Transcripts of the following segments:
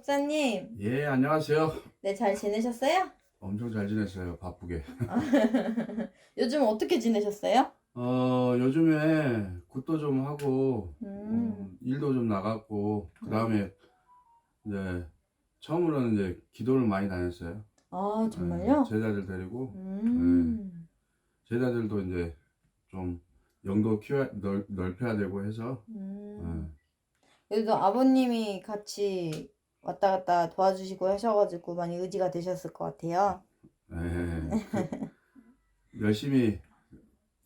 목사님. 예, 안녕하세요. 네, 잘 지내셨어요? 엄청 잘 지냈어요, 바쁘게. 요즘 어떻게 지내셨어요? 요즘에 굿도 좀 하고, 음, 일도 좀 나갔고, 그 다음에 이제 처음으로는 이제 기도를 많이 다녔어요. 아, 정말요? 제자들 데리고, 예, 음, 제자들도 이제 좀 영도 넓혀야 되고 해서, 예, 음. 그래도 아버님이 같이 왔다 갔다 도와주시고 하셔가지고 많이 의지가 되셨을 것 같아요. 열심히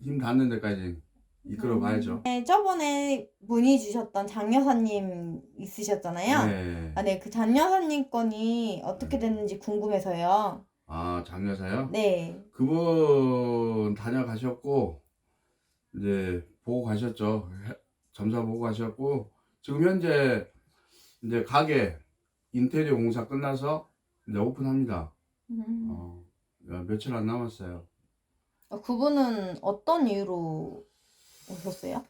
힘 닿는 데까지 이끌어 봐야죠. 네, 저번에 문의 주셨던 장 여사님 있으셨잖아요. 예, 아, 네, 그 장 여사님 건이 어떻게 예. 됐는지 궁금해서요. 아, 장여사요? 네. 그분 다녀가셨고, 이제 보고 가셨죠. 점사 보고 가셨고, 지금 현재 이제 가게 인테리어 공사 끝나서 이제 오픈합니다. 음. 어, 며칠 안 남았어요. 그분은 어떤 이유로 오셨어요?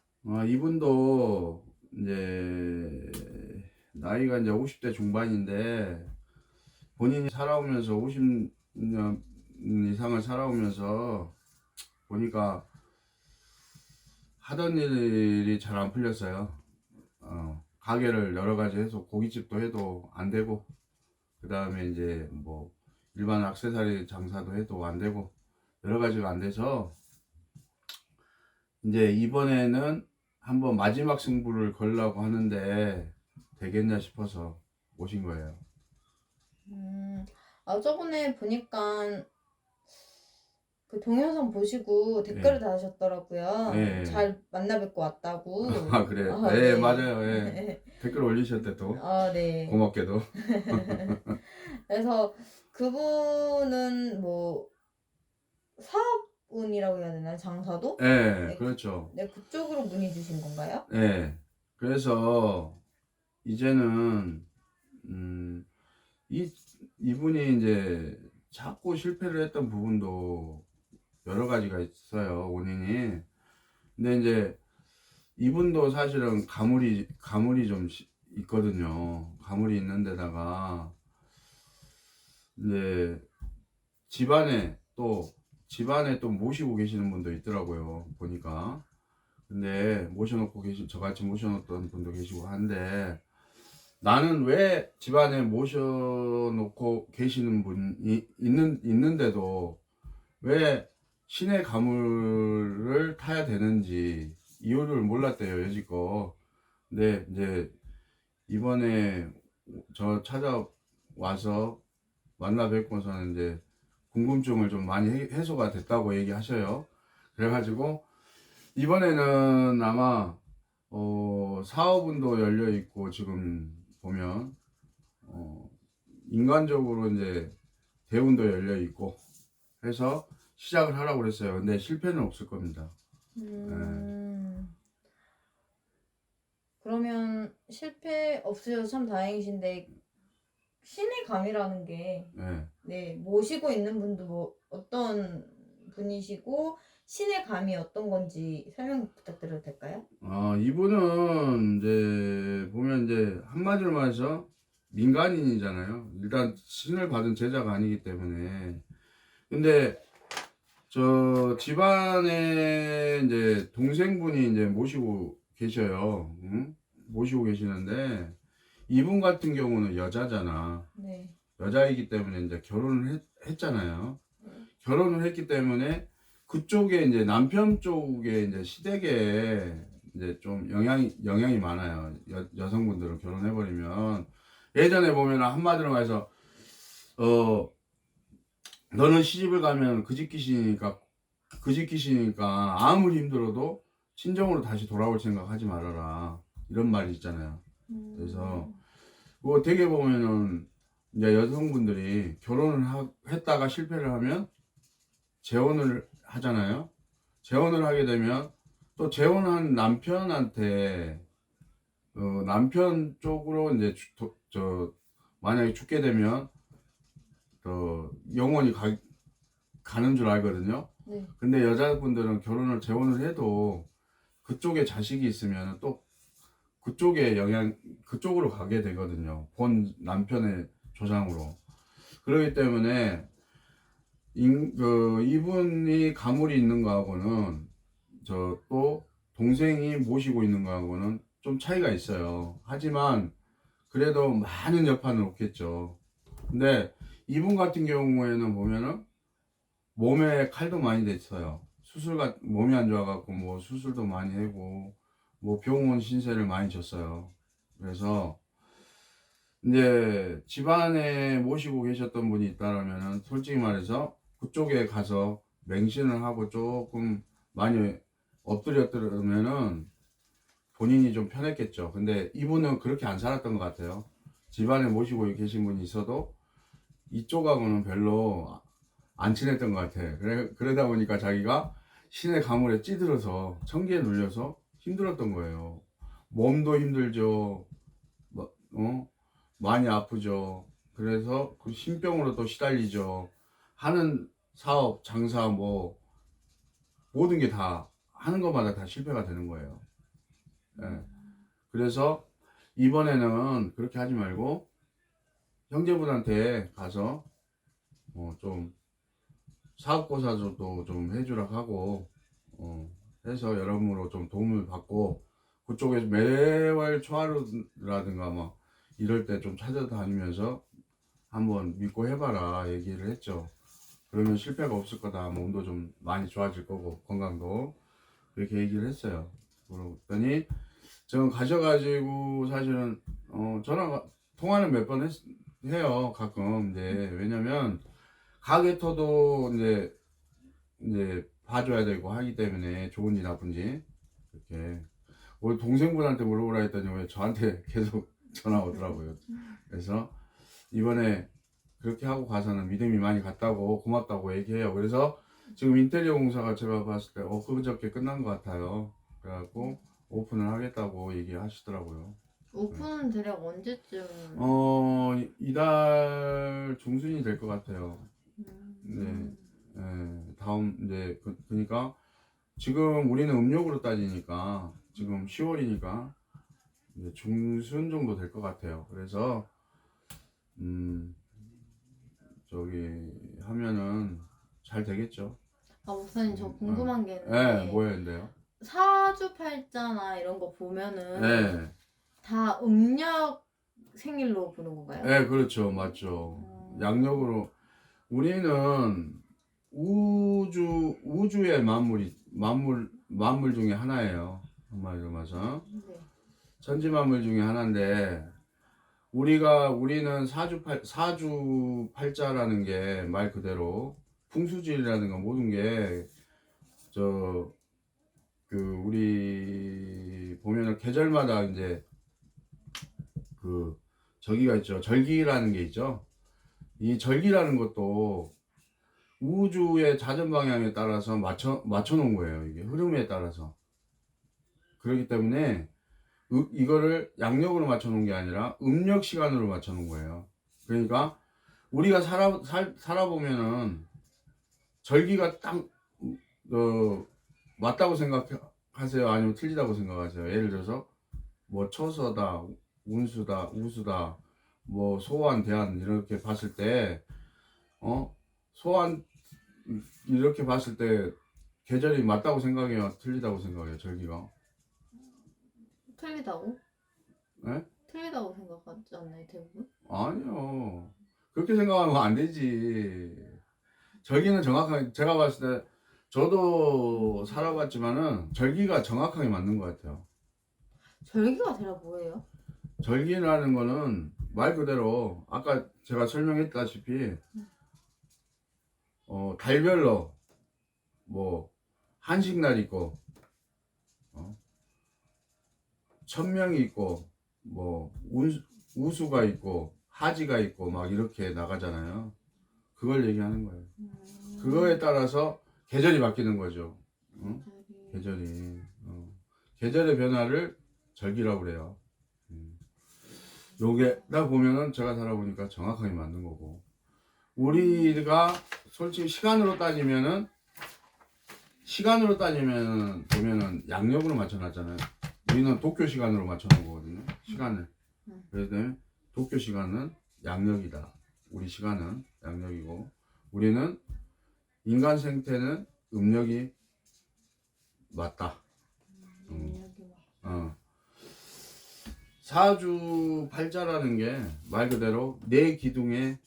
이분도 이제 나이가 이제 50대 중반인데 본인이 살아오면서 50년 이상을 살아오면서 보니까 하던 일이 잘 안 풀렸어요. 가게를 여러 가지 해서 고깃집도 해도 안 되고, 그 다음에 이제 뭐 일반 액세서리 장사도 해도 안 되고, 여러 가지가 안 돼서 이제 이번에는 한번 마지막 승부를 걸려고 하는데 되겠냐 싶어서 오신 거예요. 저번에 보니까 그 동영상 보시고 댓글을 예, 달으셨더라고요. 예. 잘 만나 뵙고 왔다고. 아, 그래. 아, 예, 네. 맞아요. 예. 댓글 올리셨대 또. 아, 네. 고맙게도. 그래서 그분은 뭐 사업운이라고 해야 되나요? 장사도? 예, 네, 그렇죠. 네, 그쪽으로 문의 주신 건가요? 예. 그래서 이제는 음, 이 이분이 이제 자꾸 실패를 했던 부분도 여러 가지가 있어요, 원인이. 근데 이제 이분도 사실은 가물이 좀 있거든요. 가물이 있는 데다가 이제 집안에 또 집안에 또 모시고 계시는 분도 있더라고요, 보니까. 근데 모셔놓고 저같이 모셔놓던 분도 계시고 한데, 나는 왜 집안에 모셔놓고 계시는 분이 있는데도 왜 신의 가물을 타야 되는지 이유를 몰랐대요, 여지껏. 근데 이제 이번에 저 찾아와서 만나 뵙고서는 이제 궁금증을 좀 많이 해소가 됐다고 얘기하셔요. 그래가지고 이번에는 아마 사업운도 열려 있고, 지금 보면 인간적으로 이제 대운도 열려 있고 해서 시작을 하라고 그랬어요. 근데 실패는 없을 겁니다. 예, 음, 그러면 실패 없으셔서 참 다행이신데 신의 감이라는 게 예. 네, 모시고 있는 분도 뭐 어떤 분이시고 신의 감이 어떤 건지 설명 부탁드려도 될까요? 이분은 이제 보면 이제 한마디로 말해서 민간인이잖아요. 일단 신을 받은 제자가 아니기 때문에. 근데 저 집안에 이제 동생분이 이제 모시고 계셔요. 응? 모시고 계시는데 이분 같은 경우는 여자잖아. 네. 여자이기 때문에 이제 결혼을 했잖아요. 네. 결혼을 했기 때문에 그쪽에 이제 남편 쪽에 이제 시댁에 이제 좀 영향이 많아요. 여성분들은 결혼해버리면 예전에 보면 한마디로 말해서 어 너는 시집을 가면 그 집 귀신이니까 아무리 힘들어도 친정으로 다시 돌아올 생각 하지 말아라, 이런 말이 있잖아요. 그래서 음, 뭐 되게 보면은 이제 여성분들이 했다가 실패를 하면 재혼을 하잖아요. 재혼을 하게 되면 또 재혼한 남편한테 남편 쪽으로 이제 만약에 죽게 되면 영원히 가는 줄 알거든요. 네. 근데 여자분들은 재혼을 해도 그쪽에 자식이 있으면 또 그쪽에 그쪽으로 가게 되거든요. 본 남편의 조상으로. 그렇기 때문에 이분이 가물이 있는 거하고는 저 또 동생이 모시고 있는 거하고는 좀 차이가 있어요. 하지만 그래도 많은 여파는 없겠죠. 근데 이분 같은 경우에는 보면은 몸에 칼도 많이 됐어요. 몸이 안 좋아갖고 뭐 수술도 많이 하고 뭐 병원 신세를 많이 졌어요. 그래서 이제 집안에 모시고 계셨던 분이 있다라면은 솔직히 말해서 그쪽에 가서 맹신을 하고 조금 많이 엎드렸더면은 본인이 좀 편했겠죠. 근데 이분은 그렇게 안 살았던 것 같아요. 집안에 모시고 계신 분이 있어도 이쪽하고는 별로 안 친했던 것 같아. 그러다 보니까 자기가 신의 가물에 찌들어서 천기에 눌려서 힘들었던 거예요. 몸도 힘들죠. 많이 아프죠. 그래서 그 신병으로 또 시달리죠. 하는 사업, 장사, 뭐 모든 게 다 하는 것마다 다 실패가 되는 거예요. 예. 그래서 이번에는 그렇게 하지 말고 형제분한테 가서 좀 사업고사도 좀 해주라 하고 해서 여러모로 좀 도움을 받고 그쪽에서 매월 초하루라든가 뭐 이럴 때 좀 찾아다니면서 한번 믿고 해봐라 얘기를 했죠. 그러면 실패가 없을 거다. 몸도 좀 많이 좋아질 거고 건강도 그렇게 얘기를 했어요. 그러더니 저는 가셔가지고 사실은 전화 통화는 몇 번 해요. 가끔 이제 왜냐면 가게터도 이제 봐줘야 되고 하기 때문에 좋은지 나쁜지 이렇게 우리 동생분한테 물어보라 했더니 왜 저한테 계속 전화 오더라고요. 그래서 이번에 그렇게 하고 가서는 믿음이 많이 갔다고 고맙다고 얘기해요. 그래서 지금 인테리어 공사가 제가 봤을 때 그저께 끝난 것 같아요. 그래갖고 오픈을 하겠다고 얘기하시더라고요. 오픈은 대략 언제쯤? 이달 중순이 될 것 같아요. 음. 네, 다음 이제 그러니까 지금 우리는 음력으로 따지니까 지금 10월이니까 이제 중순 정도 될 것 같아요. 그래서 저기 하면은 잘 되겠죠. 아, 목사님 저 궁금한 게 네, 있는데 뭐였는데요? 사주팔자나 이런 거 보면은 네, 다 음력 생일로 보는 건가요? 네, 그렇죠, 맞죠. 양력으로 우리는 우주의 만물 중에 하나예요. 한마디로 말해서 네. 천지만물 중에 하나인데 우리는 사주팔자라는 게 말 그대로 풍수질이라든가 모든 게 우리 보면은 계절마다 이제 저기가 있죠. 절기라는 게 있죠. 이 절기라는 것도 우주의 자전 방향에 따라서 맞춰 놓은 거예요. 이게 흐름에 따라서. 그렇기 때문에 이거를 양력으로 맞춰 놓은 게 아니라 음력 시간으로 맞춰 놓은 거예요. 그러니까 우리가 살아보면은 절기가 딱 맞다고 생각하세요? 아니면 틀리다고 생각하세요? 예를 들어서 뭐 처서다, 운수다, 우수다, 뭐 소환, 대안 이렇게 봤을 때 소환 이렇게 봤을 때 계절이 맞다고 생각해요? 틀리다고 생각해요? 절기가? 틀리다고? 네? 틀리다고 생각하지 않나요, 대부분? 아니요. 그렇게 생각하면 안 되지. 절기는 정확하게 제가 봤을 때 저도 살아봤지만은 절기가 정확하게 맞는 것 같아요. 절기가 대략 뭐예요? 절기라는 거는 말 그대로 아까 제가 설명했다시피 달별로 뭐 한식날 있고 천명이 있고 뭐 우수가 있고 하지가 있고 막 이렇게 나가잖아요. 그걸 얘기하는 거예요. 그거에 따라서 계절이 바뀌는 거죠. 계절이 계절의 변화를 절기라고 그래요. 요게 딱 보면은 제가 살아보니까 정확하게 맞는 거고 우리가 솔직히 시간으로 따지면은 보면은 양력으로 맞춰놨잖아요. 우리는 도쿄 시간으로 맞춰놓은 거거든요. 시간을. 음. 그래서 도쿄 시간은 양력이다. 우리 시간은 양력이고, 우리는 인간 생태는 음력이 맞다. 여기 막. 어. 사주팔자라는 게 말 그대로 네 기둥에,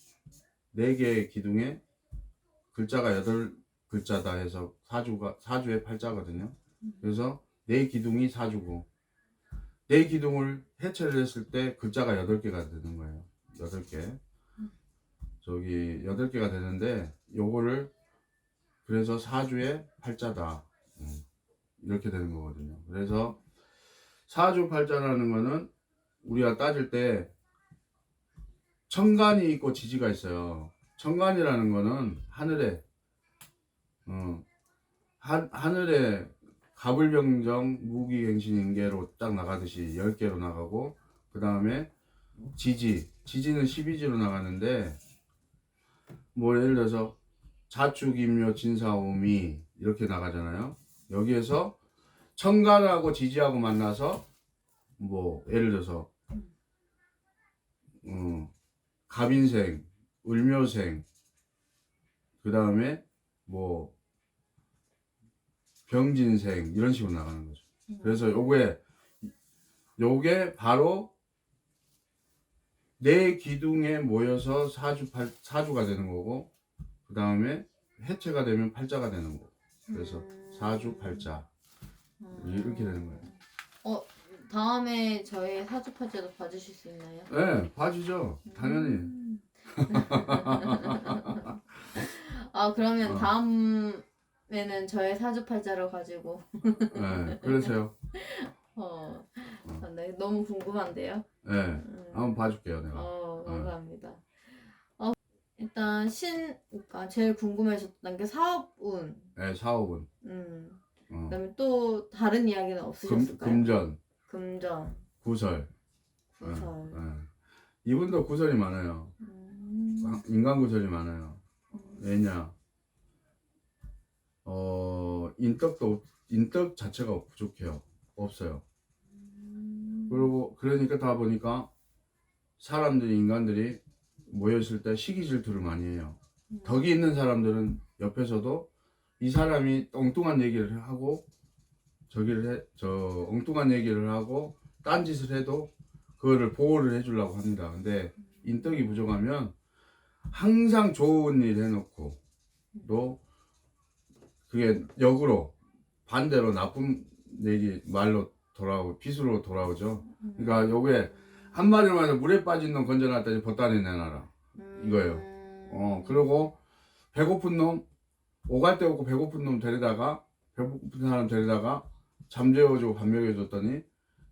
네 개의 기둥에 글자가 8글자다 해서 사주의 팔자거든요. 그래서 네 기둥이 사주고, 네 기둥을 해체를 했을 때 글자가 8개가 되는 거예요. 8개. 저기 8개가 되는데, 요거를 그래서 사주의 팔자다. 이렇게 되는 거거든요. 그래서 사주팔자라는 거는 우리가 따질 때 천간이 있고 지지가 있어요. 천간이라는 거는 하늘에, 하늘에 가불병정 무기갱신인계로 딱 나가듯이 10개로 나가고, 그 다음에 지지는 12지로 나가는데, 뭐 예를 들어서 자축인묘 진사오미 이렇게 나가잖아요. 여기에서 천간하고 지지하고 만나서 뭐 예를 들어서 갑인생, 을묘생, 그 다음에 뭐 병진생 이런 식으로 나가는 거죠. 그래서 요게 바로 네 기둥에 모여서 사주가 되는 거고, 그 다음에 해체가 되면 팔자가 되는 거고. 그래서 사주팔자 이렇게 되는 거예요. 다음에 저의 사주팔자도 봐주실 수 있나요? 네, 봐주죠. 당연히. 그러면 다음에는 저의 사주팔자를 가지고 네, 그러세요. 네, 너무 궁금한데요. 네, 한번 봐줄게요, 내가. 감사합니다. 일단 그러니까 제일 궁금해졌던 게 사업운. 네, 사업은. 그다음에 또 다른 이야기는 없으셨을까요? 금전, 구설. 구설. 이분도 구설이 많아요. 인간 구설이 많아요. 왜냐? 인덕 자체가 부족해요. 없어요. 그리고 그러니까 다 보니까 인간들이 모여있을 때 시기 질투를 많이 해요. 덕이 있는 사람들은 옆에서도 이 사람이 엉뚱한 얘기를 하고 엉뚱한 얘기를 하고 딴짓을 해도 그거를 보호를 해주려고 합니다. 근데 인덕이 부족하면 항상 좋은 일 해놓고 또 그게 역으로 반대로 나쁜 얘기 말로 돌아오고 빚으로 돌아오죠. 그러니까 요게 한마디로 해서 물에 빠진 놈 건져놨더니 벗다내 내놔라 이거예요. 그리고 배고픈 놈, 오갈 데 없고 배고픈 놈 배고픈 사람 데리다가 잠재워주고 밥 먹여줬더니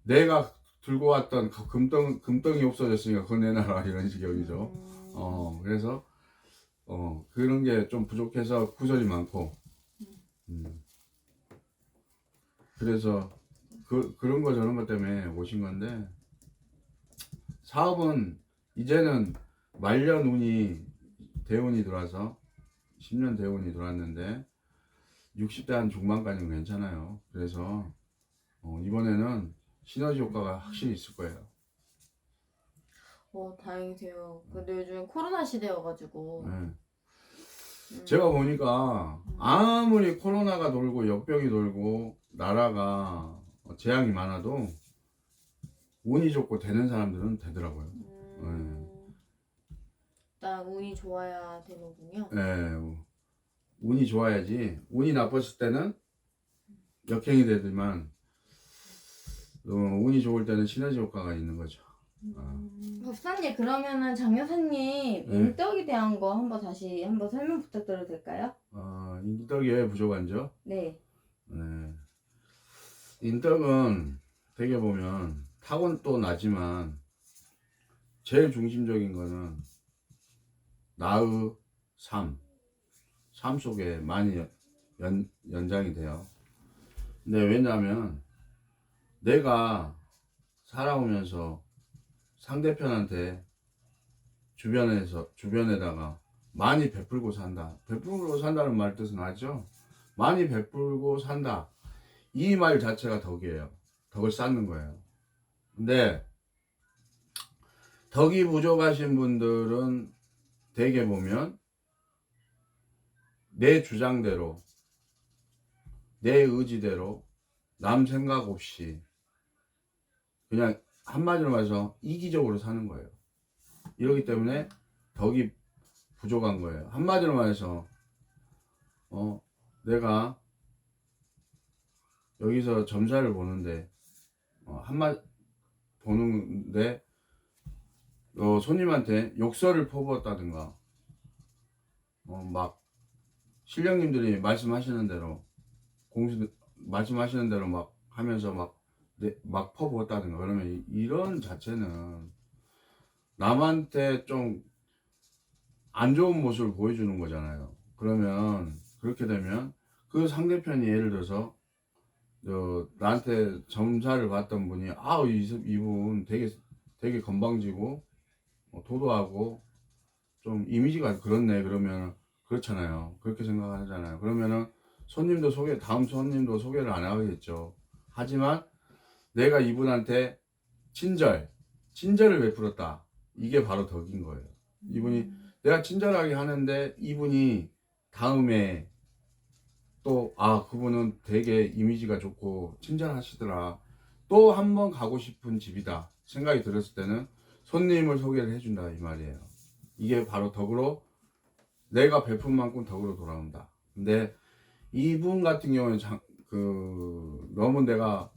내가 들고 왔던 금덩이 없어졌으니까 그거 내놔라 이런 식이죠. 그래서 그런 게 좀 부족해서 구설이 많고, 그래서 그런 거 저런 것 때문에 오신 건데, 사업은 이제는 말년 대운이 들어와서 10년 대운이 들어왔는데 60대 한 중반까지는 괜찮아요. 그래서 이번에는 시너지 효과가 확실히 있을 거예요. 다행이세요. 근데 요즘 코로나 시대여가지고. 네. 제가 보니까 아무리 코로나가 돌고 역병이 돌고 나라가 재앙이 많아도 운이 좋고 되는 사람들은 되더라고요. 일단 운이 좋아야 되는군요. 네. 운이 좋아야지. 운이 나빴을 때는 역행이 되지만 운이 좋을 때는 시너지 효과가 있는 거죠. 법사님, 그러면은 장 여사님 인덕에 대한 거 다시 한번 설명 부탁드려도 될까요? 인덕이 왜 부족한죠? 네. 인덕은 되게 보면 타고는 나지만 제일 중심적인 거는 나의 삶 속에 많이 연장이 돼요. 근데 왜냐하면 내가 살아오면서 상대편한테 주변에다가 많이 베풀고 산다. 베풀고 산다는 말 뜻은 알죠? 많이 베풀고 산다. 이 말 자체가 덕이에요. 덕을 쌓는 거예요. 근데 덕이 부족하신 분들은 대개 보면 내 주장대로, 내 의지대로, 남 생각 없이 그냥 한마디로 말해서 이기적으로 사는 거예요. 이러기 때문에 덕이 부족한 거예요. 한마디로 말해서 내가 여기서 점사를 보는데 보는데 손님한테 욕설을 퍼부었다든가 막 실령님들이 말씀하시는 대로 말씀하시는 대로 막 하면서 막 퍼부었다든가 그러면 이런 자체는 남한테 좀 안 좋은 모습을 보여주는 거잖아요. 그러면 그렇게 되면 그 상대편이 예를 들어서 나한테 점사를 받던 분이 이분 되게 건방지고 도도하고 좀 이미지가 그렇네 그러면 그렇잖아요. 그렇게 생각하잖아요. 그러면은 다음 손님도 소개를 안 하겠죠. 하지만 내가 이분한테 친절을 베풀었다. 이게 바로 덕인 거예요. 이분이 내가 친절하게 하는데 이분이 다음에 또 그분은 되게 이미지가 좋고 친절하시더라. 또 한 번 가고 싶은 집이다 생각이 들었을 때는 손님을 소개를 해준다 이 말이에요. 이게 바로 덕으로 내가 베푼 만큼 덕으로 돌아온다. 근데 이분 같은 경우는 너무 내가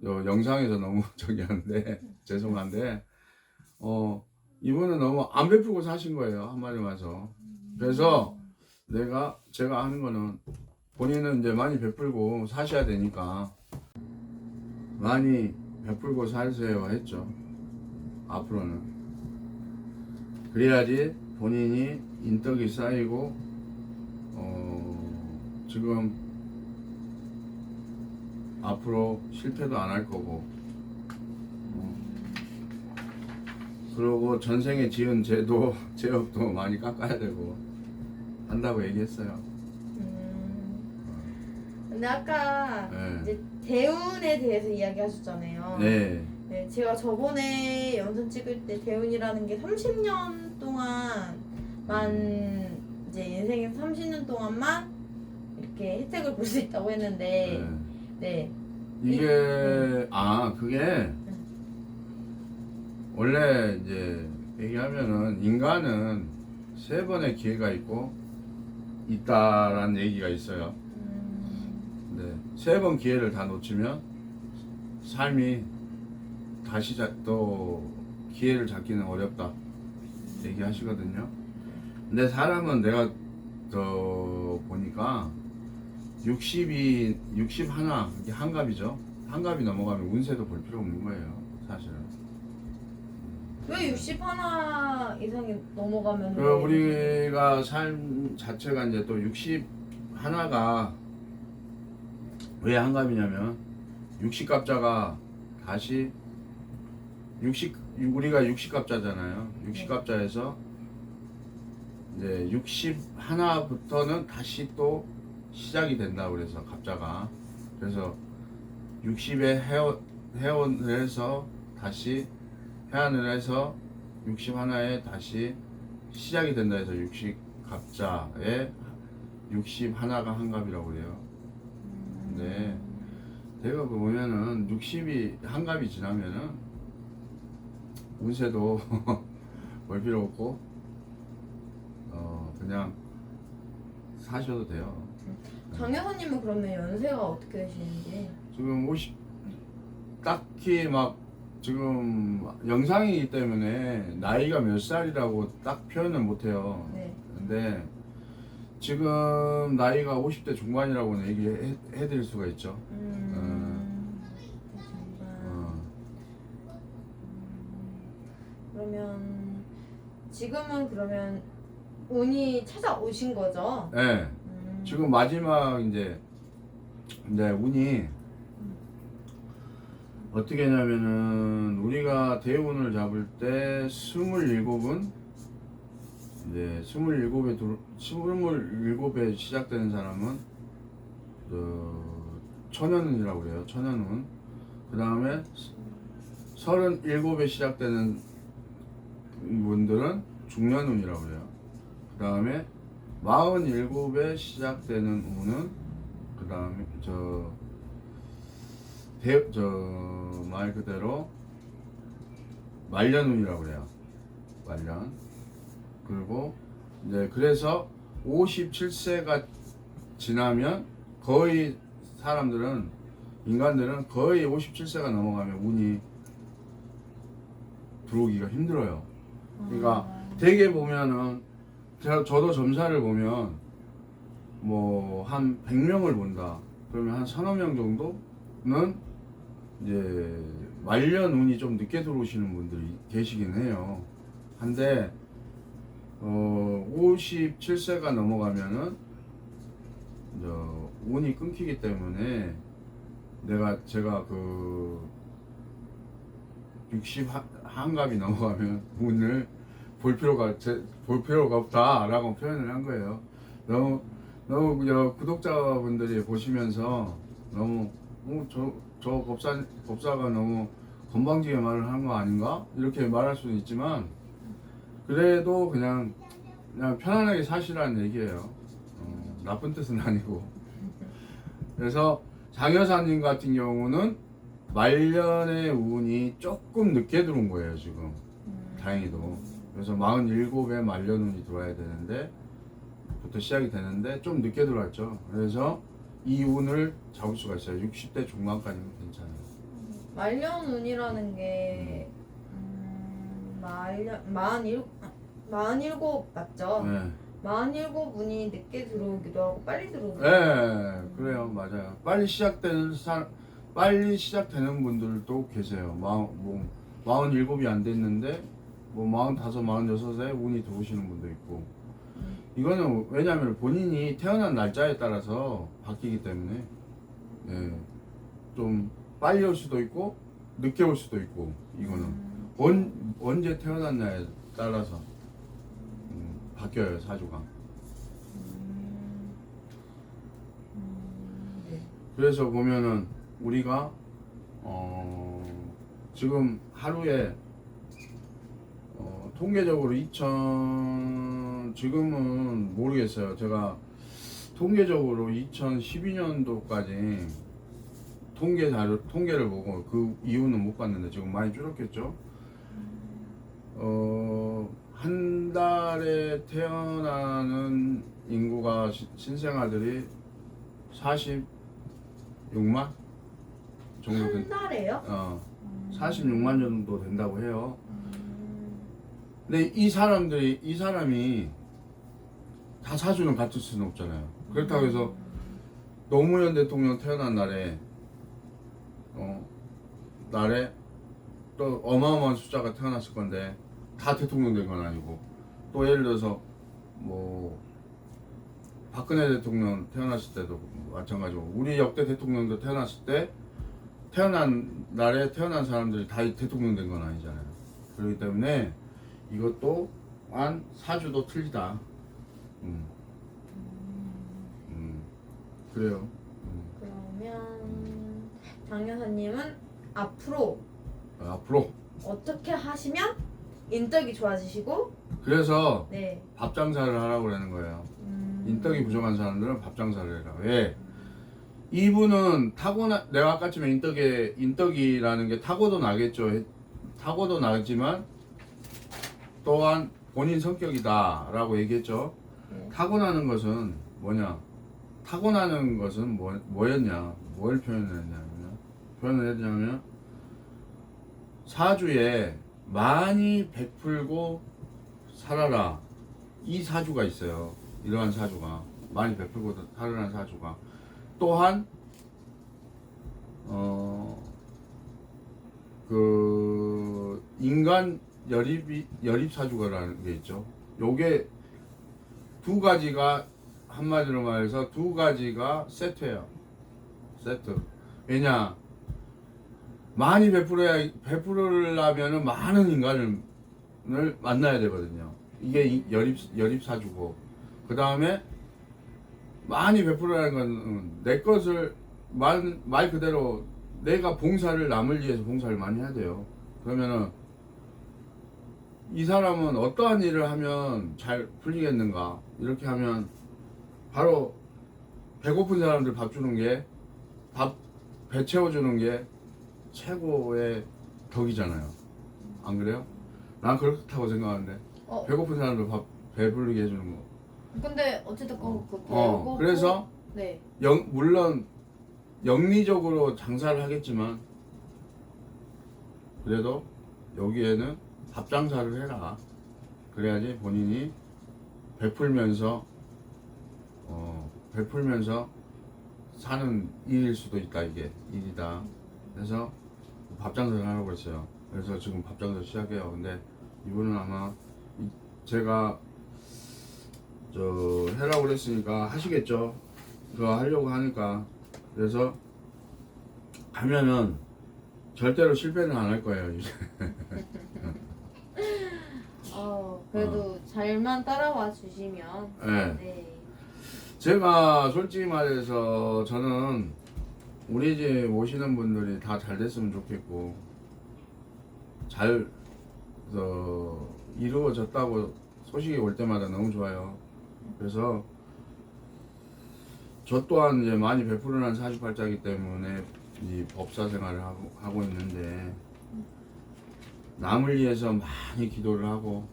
영상에서 너무 저기 하는데 죄송한데 이분은 너무 안 베풀고 사신 거예요. 한마디로 말해서. 그래서 제가 하는 거는 본인은 이제 많이 베풀고 사셔야 되니까 많이 베풀고 사세요 했죠. 앞으로는 그래야지 본인이 인덕이 쌓이고 지금 앞으로 실패도 안 할 거고 그리고 전생에 지은 제업도 많이 깎아야 되고 한다고 얘기했어요. 근데 아까 네. 이제 대운에 대해서 이야기하셨잖아요. 네. 네, 제가 저번에 영상 찍을 때 대운이라는 게 30년 동안만 이제 인생에서 30년 동안만 이렇게 혜택을 볼 수 있다고 했는데 네. 이게 그게 원래 이제 얘기하면은 인간은 3번의 기회가 있다라는 얘기가 있어요. 네, 3번 기회를 다 놓치면 삶이 다시 또 기회를 잡기는 어렵다 얘기하시거든요. 근데 사람은 내가 보니까 61, 이게 한갑이죠. 한갑이 넘어가면 운세도 볼 필요 없는 거예요, 사실은. 왜 61 이상이 넘어가면 우리가 삶 자체가 이제 또 61가 왜 한갑이냐면 60갑자가 다시 우리가 60갑자잖아요. 60갑자에서 이제 61부터는 다시 또 시작이 된다 그래서 갑자가 그래서 60에 해원을 해서 다시 해안을 해서 61에 다시 시작이 된다 해서 60갑자에 61가 한갑이라고 그래요. 근데 내가 보면은 60이 한갑이 지나면은 운세도 볼 필요 없고 그냥 사셔도 돼요. 정 여사님은 그러면 연세가 어떻게 되시는지? 지금 딱히 막 지금 영상이기 때문에 나이가 몇 살이라고 딱 표현을 못해요. 네. 근데 지금 나이가 50대 중반이라고는 얘기해드릴 수가 있죠. 그러면 지금은 그러면 운이 찾아오신 거죠? 네. 지금 마지막 이제 운이 어떻게 하냐면은 우리가 대운을 잡을 때 27은 이제 27에 시작되는 사람은 천연운이라고 그래요. 천연운. 그 다음에 37에 시작되는 분들은 중년운이라고 해요. 그 다음에 47에 시작되는 운은 그 다음에 말 그대로 말년운이라고 해요. 말년. 그리고 이제 그래서 57세가 지나면 거의 인간들은 거의 57세가 넘어가면 운이 들어오기가 힘들어요. 그러니까 되게 보면은 저도 점사를 보면 뭐 한 100명을 본다. 그러면 한 서너 명 정도는 이제 말년 운이 좀 늦게 들어오시는 분들이 계시긴 해요. 한데 57세가 넘어가면은 운이 끊기기 때문에 제가 그 60 한갑이 넘어가면 운을 볼 필요가 없다라고 표현을 한 거예요. 너무 구독자분들이 보시면서 너무 저 법사가 너무 건방지게 말을 한 거 아닌가 이렇게 말할 수는 있지만 그래도 그냥 편안하게 사시라는 얘기예요. 나쁜 뜻은 아니고. 그래서 장 여사님 같은 경우는 말년의 운이 조금 늦게 들어온 거예요 지금. 다행히도. 그래서 47에 말년 운이 들어와야 되는데 부터 시작이 되는데 좀 늦게 들어왔죠. 그래서 이 운을 잡을 수가 있어요. 60대 중반까지는 괜찮아요. 말년운이라는 게 47 맞죠? 네. 47운이 늦게 들어오기도 하고 빨리 들어오기도 네, 하고. 그래요, 맞아요. 빨리 시작되는 분들도 계세요. 47이 안 됐는데 뭐 45, 46에 운이 들어오시는 분도 있고. 이거는 왜냐하면 본인이 태어난 날짜에 따라서 바뀌기 때문에 좀 빨리 올 수도 있고 늦게 올 수도 있고 이거는 언제 태어났냐에 따라서 바뀌어요 사주가. 네. 그래서 보면은 우리가 지금 하루에 통계적으로 지금은 모르겠어요. 제가 통계적으로 2012년도까지 통계를 보고 그 이후는 못 봤는데 지금 많이 줄었겠죠. 한 달에 태어나는 인구가 신생아들이 46만 정도 한 달에요? 46만 정도 된다고 해요. 근데 이 사람이 다 사주는 같을 수는 없잖아요. 그렇다고 해서 노무현 대통령 태어난 날에 또 어마어마한 숫자가 태어났을 건데 다 대통령 된 건 아니고 또 예를 들어서 뭐 박근혜 대통령 태어났을 때도 마찬가지고 우리 역대 대통령도 태어났을 때 태어난 날에 태어난 사람들이 다 대통령 된 건 아니잖아요. 그렇기 때문에 이것도 사주도 틀리다. 그래요. 그러면 장 여사님은 앞으로 어떻게 하시면 인덕이 좋아지시고 그래서 네. 밥 장사를 하라고 그러는 거예요. 인덕이 부족한 사람들은 밥 장사를 해라. 왜? 이분은 내가 아까쯤에 인덕이라는 게 타고도 나겠죠. 타고도 나지만 또한 본인 성격이다라고 얘기했죠. 타고나는 것은 뭐냐? 타고나는 것은 뭐였냐? 뭘 표현을 했냐면 사주에 많이 베풀고 살아라. 이 사주가 있어요. 이러한 사주가 많이 베풀고 살아라는 사주가 또한 그 인간 열입 사주가라는 게 있죠. 요게 두 가지가 한마디로 말해서 두 가지가 세트예요. 세트. 왜냐? 많이 베풀으려면은 많은 인간을 만나야 되거든요. 이게 열입 사주고. 그 다음에 많이 베풀으라는 건 내 것을 말 그대로 내가 봉사를 남을 위해서 봉사를 많이 해야 돼요. 그러면은 이 사람은 어떠한 일을 하면 잘 풀리겠는가? 이렇게 하면 바로 배고픈 사람들 밥 주는 게, 배 채워주는 게 최고의 덕이잖아요. 안 그래요? 난 그렇다고 생각하는데. 배고픈 사람들 배부르게 해주는 거. 근데 어쨌든 그래서 네. 물론 영리적으로 장사를 하겠지만 그래도 여기에는 밥 장사를 해라. 그래야지 본인이 베풀면서 사는 일일 수도 있다. 이게 일이다. 그래서 밥 장사를 하려고 했어요. 그래서 지금 밥 장사 시작해요. 근데 이분은 아마 제가 해라고 그랬으니까 하시겠죠. 그거 하려고 하니까. 그래서 하면은 절대로 실패는 안 할 거예요. 이제. 그래도 잘만 따라와 주시면. 네. 네. 제가 솔직히 말해서 저는 우리 집 오시는 분들이 다 잘 됐으면 좋겠고 잘 이루어졌다고 소식이 올 때마다 너무 좋아요. 그래서 저 또한 이제 많이 베푸르는 48자이기 때문에 이 법사 생활을 하고 있는데 남을 위해서 많이 기도를 하고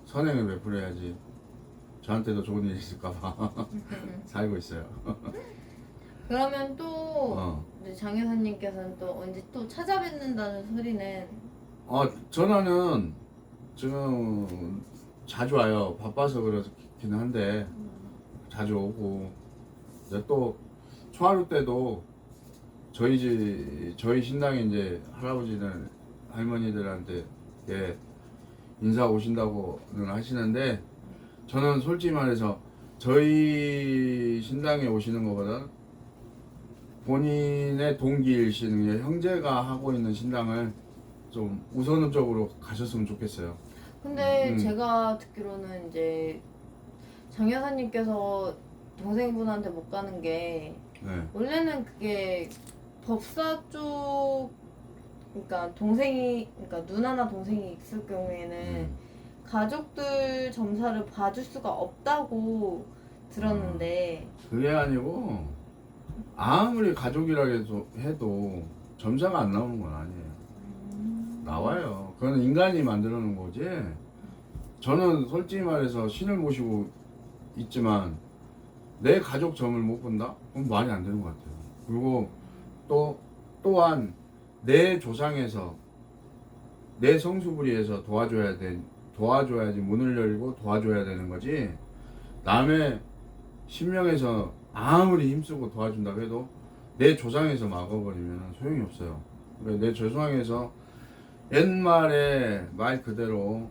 선행을 베풀어야지 저한테도 좋은 일이 있을까봐 살고 있어요. 그러면 또 이제 장 여사님께서는 또 언제 또 찾아뵙는다는 소리는 전화는 지금 자주 와요. 바빠서 그렇긴 한데 자주 오고 이제 또 초하루 때도 저희 신당에 이제 할아버지들 할머니들한테 이렇게 인사 오신다고는 하시는데 저는 솔직히 말해서 저희 신당에 오시는 것보다 본인의 동기일신 형제가 하고 있는 신당을 좀 우선적으로 가셨으면 좋겠어요. 근데 제가 듣기로는 이제 장 여사님께서 동생분한테 못 가는 게 네. 원래는 그게 법사 쪽 그러니까 누나나 동생이 있을 경우에는 가족들 점사를 봐줄 수가 없다고 들었는데 그게 아니고 아무리 가족이라 해도 점사가 안 나오는 건 아니에요. 나와요. 그건 인간이 만들어 놓은 거지. 저는 솔직히 말해서 신을 모시고 있지만 내 가족 점을 못 본다? 그건 말이 안 되는 것 같아요. 그리고 또한 내 조상에서 내 성수부리에서 도와줘야지 문을 열고 도와줘야 되는 거지. 남의 신명에서 아무리 힘쓰고 도와준다고 해도 내 조상에서 막아버리면 소용이 없어요. 그러니까 내 조상에서 옛말에 말 그대로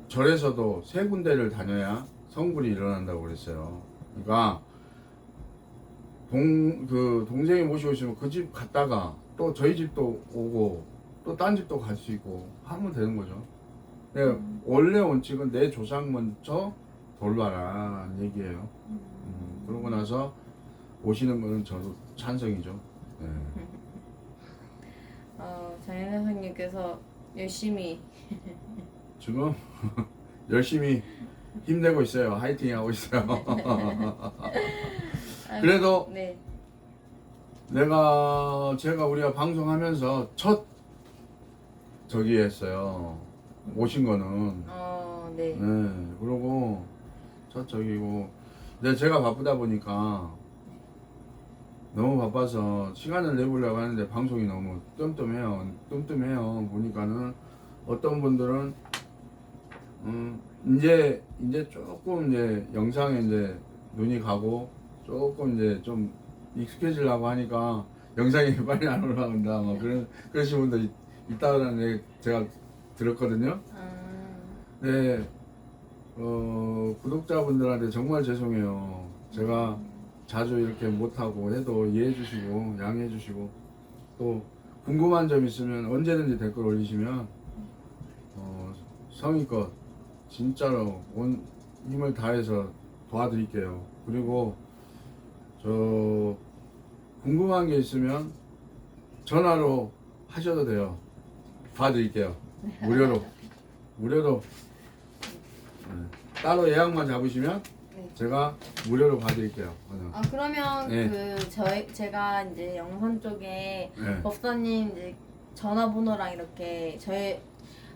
절에서도 세 군데를 다녀야 성불이 일어난다고 그랬어요. 그러니까 동생이 모시고 있으면 그 집 갔다가 또 저희 집도 오고 또 딴 집도 갈 수 있고 하면 되는 거죠. 원래 원칙은 내 조상 먼저 돌봐라 얘기예요. 그러고 나서 오시는 거는 저도 찬성이죠. 네. 장현 선생님께서 열심히 지금 열심히 힘내고 있어요. 화이팅 하고 있어요. 그래도 네. 제가 우리가 방송하면서 첫 저기 했어요. 오신 거는. 네. 네. 그러고 첫 저기고. 근데 제가 바쁘다 보니까 너무 바빠서 시간을 내보려고 하는데 방송이 너무 뜸뜸해요. 보니까는 어떤 분들은 이제 조금 이제 영상에 이제 눈이 가고 조금 이제 좀 익숙해지려고 하니까 영상이 빨리 안 올라온다 뭐 그러신 분들 있다는 얘기 제가 들었거든요. 네, 구독자분들한테 정말 죄송해요. 제가 자주 이렇게 못하고 해도 이해해 주시고 양해해 주시고 또 궁금한 점 있으면 언제든지 댓글 올리시면 성의껏 진짜로 온 힘을 다해서 도와드릴게요. 그리고 궁금한 게 있으면 전화로 하셔도 돼요. 봐드릴게요. 무료로. 무료로. 네. 따로 예약만 잡으시면 네. 제가 무료로 봐드릴게요. 아 그러면 네. 제가 이제 영상 쪽에 네. 법사님 이제 전화번호랑 이렇게 저희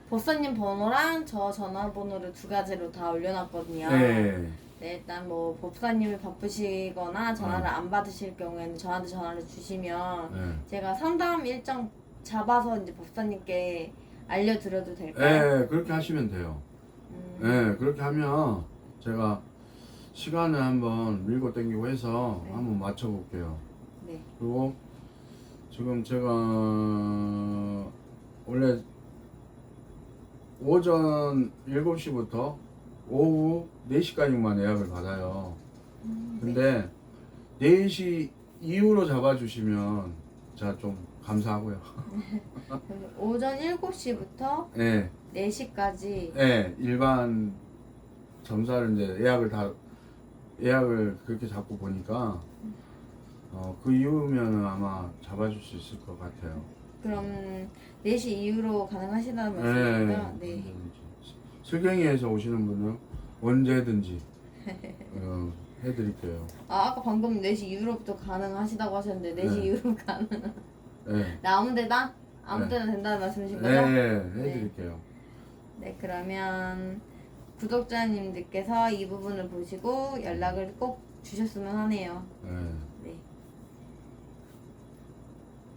법사님 번호랑 저 전화번호를 두 가지로 다 올려놨거든요. 네. 네, 일단 뭐 법사님이 바쁘시거나 전화를 안 받으실 경우에는 저한테 전화를 주시면 네. 제가 상담 일정 잡아서 이제 법사님께 알려드려도 될까요? 네, 그렇게 하시면 돼요. 음, 네, 그렇게 하면 제가 시간을 한번 밀고 당기고 해서 네. 한번 맞춰볼게요. 네. 그리고 지금 제가 원래 오전 7시부터 오후 4시까지만 예약을 받아요. 네. 근데 4시 이후로 잡아주시면 제가 좀 감사하고요. 그래서 오전 7시부터 네, 4시까지 네, 일반 점사를 이제 예약을 그렇게 잡고 보니까 그 이후면은 아마 잡아줄 수 있을 것 같아요. 그럼 4시 이후로 가능하시다는 네, 말씀이시죠? 네. 언제든지. 슬갱이에서 오시는 분은 언제든지 해드릴게요. 아, 아까 방금 4시 이후로부터 가능하시다고 하셨는데 4시 네. 이후로 가능. 네, 나 아무 데나? 아무 네. 데나 된다는 말씀이신 거죠? 네, 해드릴게요. 네, 그러면 구독자님들께서 이 부분을 보시고 연락을 꼭 주셨으면 하네요. 네. 네.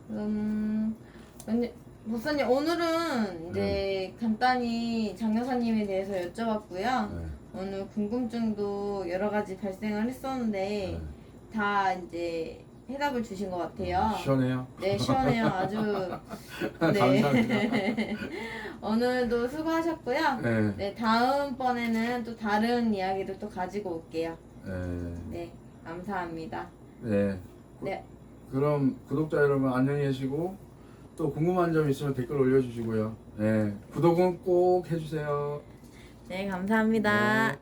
그럼 목사님 오늘은 이제 간단히 장 여사님에 대해서 여쭤봤고요. 네. 오늘 궁금증도 여러 가지 발생을 했었는데 네. 다 이제 해답을 주신 것 같아요. 시원해요? 네, 시원해요. 아주. 네. 감사합니다. 오늘도 수고하셨고요. 네. 네, 다음번에는 또 다른 이야기를 또 가지고 올게요. 네. 네, 감사합니다. 네. 네, 그럼 구독자 여러분 안녕히 계시고 또 궁금한 점 있으면 댓글 올려주시고요. 네. 구독은 꼭 해주세요. 네, 감사합니다. 네.